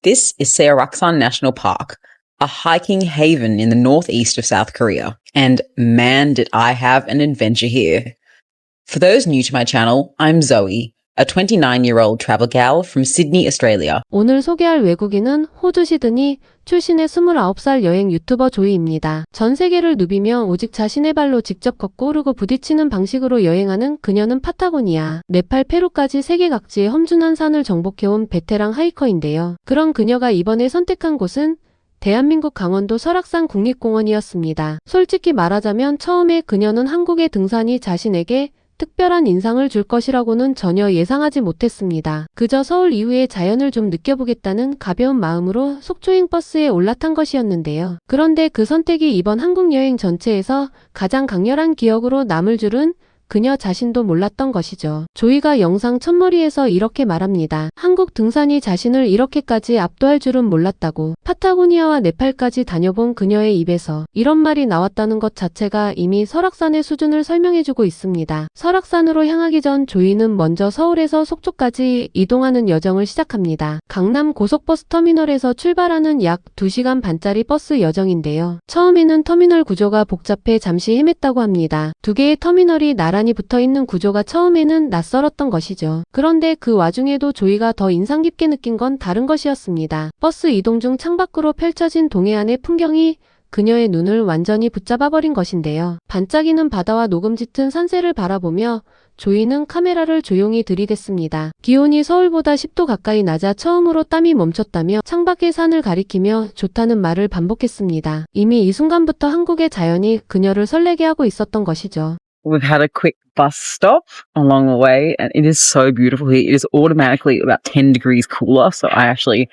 This is Seoraksan National Park, a hiking haven in the northeast of South Korea. And man, did I have an adventure here. For those new to my channel, I'm Zoe, a 29-year-old travel gal from Sydney, Australia. 오늘 소개할 외국인은 호주 시드니 출신의 29살 여행 유튜버 조이입니다. 전 세계를 누비며 오직 자신의 발로 직접 걷고 오르고 부딪히는 방식으로 여행하는 그녀는 파타고니아, 네팔, 페루까지 세계 각지의 험준한 산을 정복해온 베테랑 하이커인데요. 그런 그녀가 이번에 선택한 곳은 대한민국 강원도 설악산 국립공원이었습니다. 솔직히 말하자면 처음에 그녀는 한국의 등산이 자신에게 특별한 인상을 줄 것이라고는 전혀 예상하지 못했습니다. 그저 서울 이후의 자연을 좀 느껴보겠다는 가벼운 마음으로 속초행 버스에 올라탄 것이었는데요. 그런데 그 선택이 이번 한국 여행 전체에서 가장 강렬한 기억으로 남을 줄은 그녀 자신도 몰랐던 것이죠. 조이가 영상 첫머리에서 이렇게 말합니다. 한국 등산이 자신을 이렇게까지 압도할 줄은 몰랐다고. 파타고니아와 네팔까지 다녀본 그녀의 입에서 이런 말이 나왔다는 것 자체가 이미 설악산의 수준을 설명해주고 있습니다. 설악산으로 향하기 전 조이는 먼저 서울에서 속초까지 이동하는 여정을 시작합니다. 강남 고속버스 터미널에서 출발하는 약 2시간 반짜리 버스 여정인데요. 처음에는 터미널 구조가 복잡해 잠시 헤맸다고 합니다. 두 개의 터미널이 나란히 붙어있는 구조가 처음에는 낯설었던 것이죠. 그런데 그 와중에도 조이가 더 인상 깊게 느낀 건 다른 것이었습니다. 버스 이동 중 창밖으로 펼쳐진 동해안의 풍경이 그녀의 눈을 완전히 붙잡아버린 것인데요. 반짝이는 바다와 녹음 짙은 산세를 바라보며 조이는 카메라를 조용히 들이댔습니다. 기온이 서울보다 10도 가까이 낮아 처음으로 땀이 멈췄다며 창밖의 산을 가리키며 좋다는 말을 반복했습니다. 이미 이 순간부터 한국의 자연이 그녀를 설레게 하고 있었던 것이죠. We've had a quick bus stop along the way and it is so beautiful here. It is automatically about 10 degrees cooler. So I actually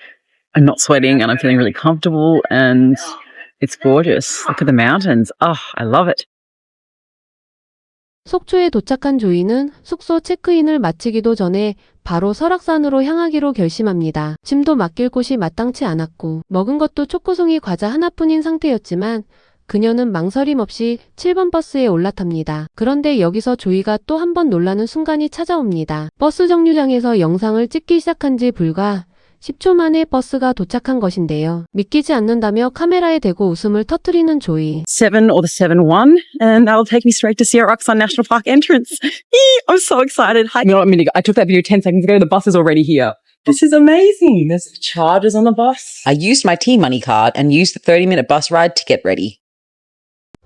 am not sweating and I'm feeling really comfortable and it's gorgeous. Look at the mountains. Oh, I love it. 속초에 도착한 조이는 숙소 체크인을 마치기도 전에 바로 설악산으로 향하기로 결심합니다. 짐도 맡길 곳이 마땅치 않았고 먹은 것도 초코송이 과자 하나뿐인 상태였지만 그녀는 망설임 없이 7번 버스에 올라탑니다. 그런데 여기서 조이가 또 한 번 놀라는 순간이 찾아옵니다. 버스 정류장에서 영상을 찍기 시작한 지 불과 10초 만에 버스가 도착한 것인데요. 믿기지 않는다며 카메라에 대고 웃음을 터뜨리는 조이. 7 or the 7-1 and that'll take me straight to Seoraksan National Park entrance. I'm so excited. You know what, Minnie? I took that video 10 seconds ago. The bus is already here. This is amazing. There's charges on the bus. I used my T-Money card and used the 30-minute bus ride to get ready.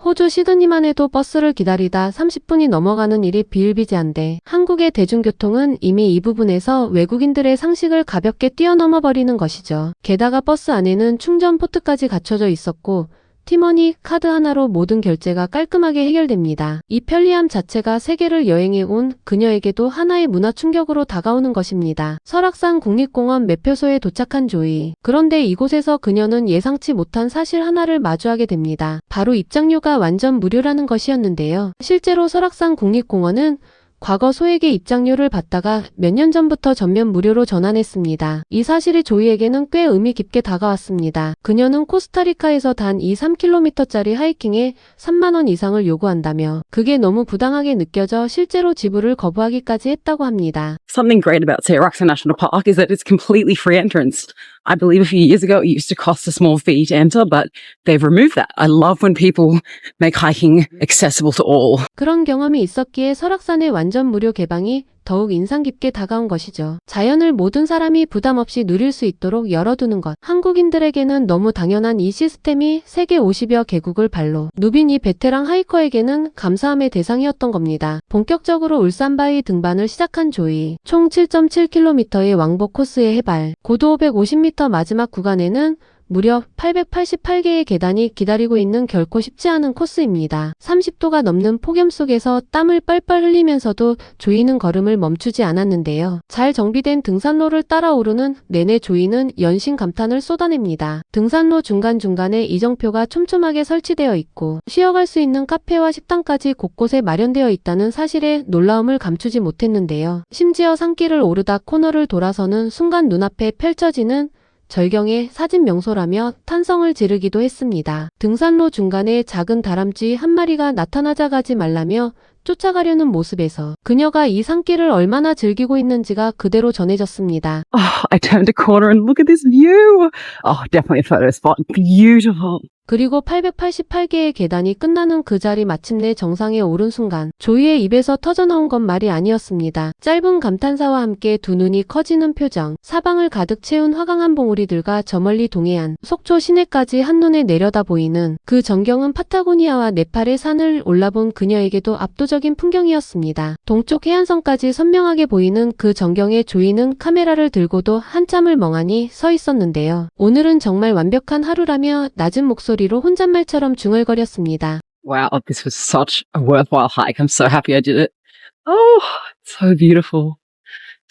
호주 시드니만 해도 버스를 기다리다 30분이 넘어가는 일이 비일비재한데 한국의 대중교통은 이미 이 부분에서 외국인들의 상식을 가볍게 뛰어넘어 버리는 것이죠. 게다가 버스 안에는 충전 포트까지 갖춰져 있었고 티머니 카드 하나로 모든 결제가 깔끔하게 해결됩니다. 이 편리함 자체가 세계를 여행해 온 그녀에게도 하나의 문화 충격으로 다가오는 것입니다. 설악산 국립공원 매표소에 도착한 조이. 그런데 이곳에서 그녀는 예상치 못한 사실 하나를 마주하게 됩니다. 바로 입장료가 완전 무료라는 것이었는데요. 실제로 설악산 국립공원은 과거 소액의 입장료를 받다가 몇 년 전부터 전면 무료로 전환했습니다. 이 사실이 조이에게는 꽤 의미 깊게 다가왔습니다. 그녀는 코스타리카에서 단 3km짜리 하이킹에 3만 원 이상을 요구한다며 그게 너무 부당하게 느껴져 실제로 지불을 거부하기까지 했다고 합니다. Something great about Seoraksan National Park is that it's completely free entrance. I believe a few years ago it used to cost a small fee to enter, but they've removed that. I love when people make hiking accessible to all. 그런 경험이 있었기에 설악산의 완전 무료 개방이 더욱 인상 깊게 다가온 것이죠. 자연을 모든 사람이 부담 없이 누릴 수 있도록 열어두는 것. 한국인들에게는 너무 당연한 이 시스템이 세계 50여 개국을 발로 누빈 이 베테랑 하이커에게는 감사함의 대상이었던 겁니다. 본격적으로 울산바위 등반을 시작한 조이. 총 7.7km의 왕복 코스의 해발, 고도 550m 마지막 구간에는 무려 888개의 계단이 기다리고 있는 결코 쉽지 않은 코스입니다. 30도가 넘는 폭염 속에서 땀을 뻘뻘 흘리면서도 조이는 걸음을 멈추지 않았는데요. 잘 정비된 등산로를 따라 오르는 내내 조이는 연신 감탄을 쏟아냅니다. 등산로 중간중간에 이정표가 촘촘하게 설치되어 있고 쉬어갈 수 있는 카페와 식당까지 곳곳에 마련되어 있다는 사실에 놀라움을 감추지 못했는데요. 심지어 산길을 오르다 코너를 돌아서는 순간 눈앞에 펼쳐지는 절경의 사진 명소라며 탄성을 지르기도 했습니다. 등산로 중간에 작은 다람쥐 한 마리가 나타나자 가지 말라며 쫓아가려는 모습에서 그녀가 이 산길을 얼마나 즐기고 있는지가 그대로 전해졌습니다. Oh, I turned a corner and look at this view. Oh, definitely a photo spot. Beautiful. 그리고 888개의 계단이 끝나는 그 자리 마침내 정상에 오른 순간 조이의 입에서 터져나온 건 말이 아니었습니다. 짧은 감탄사와 함께 두 눈이 커지는 표정, 사방을 가득 채운 화강한 봉우리들과 저 멀리 동해안, 속초 시내까지 한눈에 내려다 보이는 그 전경은 파타고니아와 네팔의 산을 올라본 그녀에게도 압도적인 풍경이었습니다. 동쪽 해안선까지 선명하게 보이는 그 전경에 조이는 카메라를 들고도 한참을 멍하니 서 있었는데요. 오늘은 정말 완벽한 하루라며 낮은 목소리로 혼잣말처럼 중얼거렸습니다. Wow, this was such a worthwhile hike. I'm so happy I did it. Oh, so beautiful.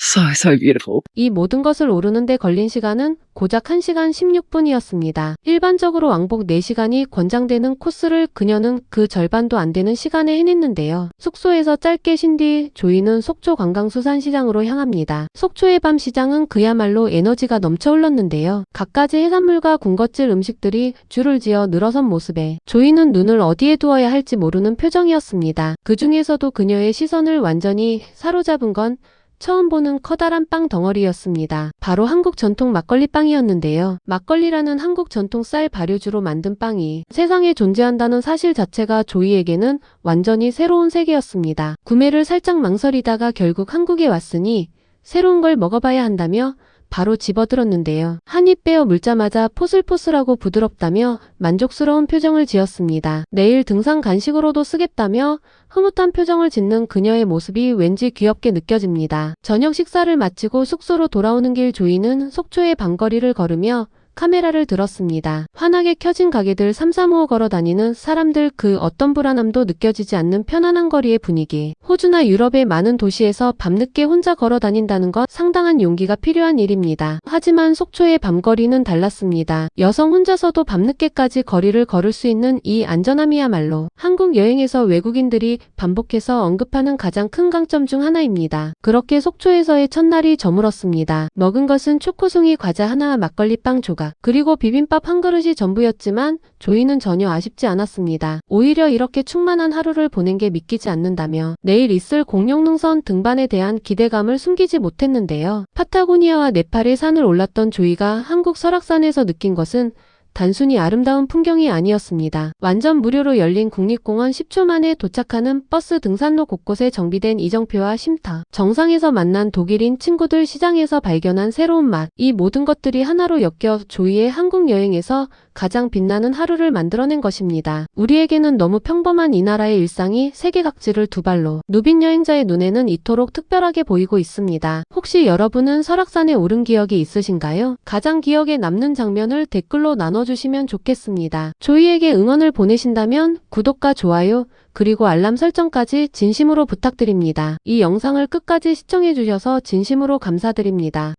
So beautiful. 이 모든 것을 오르는 데 걸린 시간은 고작 1시간 16분이었습니다. 일반적으로 왕복 4시간이 권장되는 코스를 그녀는 그 절반도 안 되는 시간에 해냈는데요. 숙소에서 짧게 쉰 뒤 조이는 속초 관광수산시장으로 향합니다. 속초의 밤 시장은 그야말로 에너지가 넘쳐 흘렀는데요. 갖가지 해산물과 군것질 음식들이 줄을 지어 늘어선 모습에 조이는 눈을 어디에 두어야 할지 모르는 표정이었습니다. 그 중에서도 그녀의 시선을 완전히 사로잡은 건 처음 보는 커다란 빵 덩어리였습니다. 바로 한국 전통 막걸리 빵이었는데요. 막걸리라는 한국 전통 쌀 발효주로 만든 빵이 세상에 존재한다는 사실 자체가 조이에게는 완전히 새로운 세계였습니다. 구매를 살짝 망설이다가 결국 한국에 왔으니 새로운 걸 먹어봐야 한다며 바로 집어들었는데요. 한 입 빼어 물자마자 포슬포슬하고 부드럽다며 만족스러운 표정을 지었습니다. 내일 등산 간식으로도 쓰겠다며 흐뭇한 표정을 짓는 그녀의 모습이 왠지 귀엽게 느껴집니다. 저녁 식사를 마치고 숙소로 돌아오는 길 조이는 속초의 밤거리를 걸으며 카메라를 들었습니다. 환하게 켜진 가게들 삼삼오오 걸어 다니는 사람들 그 어떤 불안함도 느껴지지 않는 편안한 거리의 분위기. 호주나 유럽의 많은 도시에서 밤늦게 혼자 걸어 다닌다는 건 상당한 용기가 필요한 일입니다. 하지만 속초의 밤거리는 달랐습니다. 여성 혼자서도 밤늦게까지 거리를 걸을 수 있는 이 안전함이야말로 한국 여행에서 외국인들이 반복해서 언급하는 가장 큰 강점 중 하나입니다. 그렇게 속초에서의 첫날이 저물었습니다. 먹은 것은 초코송이 과자 하나와 막걸리 빵 조각, 그리고 비빔밥 한 그릇이 전부였지만 조이는 전혀 아쉽지 않았습니다. 오히려 이렇게 충만한 하루를 보낸 게 믿기지 않는다며 내일 있을 공룡능선 등반에 대한 기대감을 숨기지 못했는데요. 파타고니아와 네팔의 산을 올랐던 조이가 한국 설악산에서 느낀 것은 단순히 아름다운 풍경이 아니었습니다. 완전 무료로 열린 국립공원 10초 만에 도착하는 버스 등산로 곳곳에 정비된 이정표와 쉼터, 정상에서 만난 독일인 친구들, 시장에서 발견한 새로운 맛, 이 모든 것들이 하나로 엮여 조이의 한국 여행에서 가장 빛나는 하루를 만들어낸 것입니다. 우리에게는 너무 평범한 이 나라의 일상이 세계 각지를 두 발로 누빈 여행자의 눈에는 이토록 특별하게 보이고 있습니다. 혹시 여러분은 설악산에 오른 기억이 있으신가요? 가장 기억에 남는 장면을 댓글로 나눠주시면 좋겠습니다. 조이에게 응원을 보내신다면 구독과 좋아요, 그리고 알람 설정까지 진심으로 부탁드립니다. 이 영상을 끝까지 시청해주셔서 진심으로 감사드립니다.